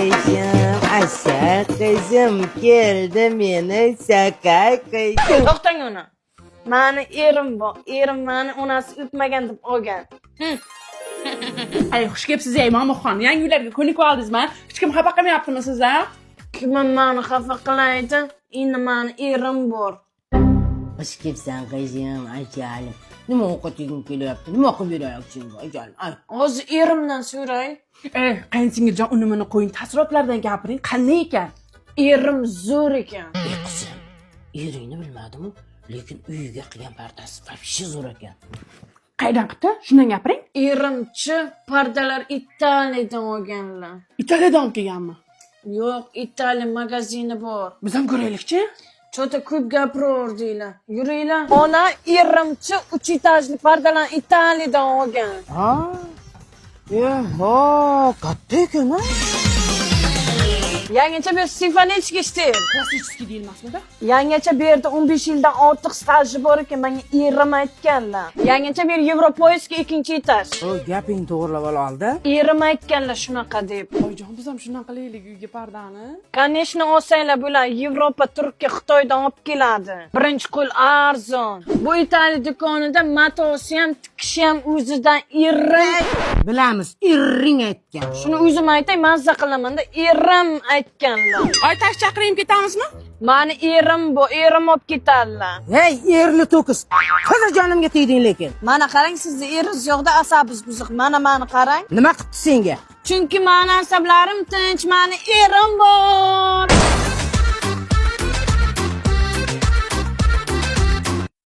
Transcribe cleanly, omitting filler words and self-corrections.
kızım, aşağı kızım geldi meni sakay kızım. To'xtang uni. Mani erim bor. Erim mani onasi o'tmagan deb olgan. Ay xush kelibsiz ey Mamoxon. Yangi uylarga ko'nikib oldingizmi? Hech kim xafa qilmayaptimi sizlar? Kim mani xafa qilaydi? Endi mani erim bor. Hoş kelibsan kızım, ajalim. Nima ovqat yegim kelyapti? Nima qilib berayapsan ajalim? Ay. Hozir erimdan so'ray. Qaynsingiljon unimini qo'ying, taassurotlardan gapiring. Qanday ekan? Erim zo'r ekan. Qizim, eringni bilmadim, lekin uyiga qilgan pardasi вообще zo'r ekan. Qaydan qipti? Shundan gapiring. Erimchi pardalar Italiyadan olganlar. Italiyadan kelganmi? Yo'q, Italiya magazini bor. Biz ham ko'raylikchi. Chota ko'p gapiraverdinglar. Yuringlar. Ona erimchi 3 etajli pardalar Italiyadan olgan. Ha? Yo'ho, katta ekan-a? Yangicha bir Stefanechki ishlaydi. Klassический deyilmasmidi? Yangicha bu yerda 15 yildan ortiq staji bor ekan, menga erim aytganlar. Yangicha bir Yevropoyezga 2-etaj. O gaping to'g'rilab oldi. Erim aytganlar shunaqa deb. Oyjon, biz ham shundan qilaylik uyga pardani. Конечно, olsanglar bular Yevropa, Turkiya, Xitoydan olib keladi. Birinchi qo'l arzon. Bu Italiya do'konida matosi ham, tikishi ham o'zidan erim. Bilamiz, ering aytgan. Shuni o'zim aytay, mazza qilaman-da, erim aytganlar. Oy, tash chaqirib ketamizmi? Mani erim bu, erim olib ketadilar. Hey, erli to'kis. Hozir jonimga tegding lekin. Mana qarang, sizni eringiz yo'qda asabingiz buzuq. Mana qarang. Nima qilibdi senga? Chunki mani asablarim tinch, mani erim bor.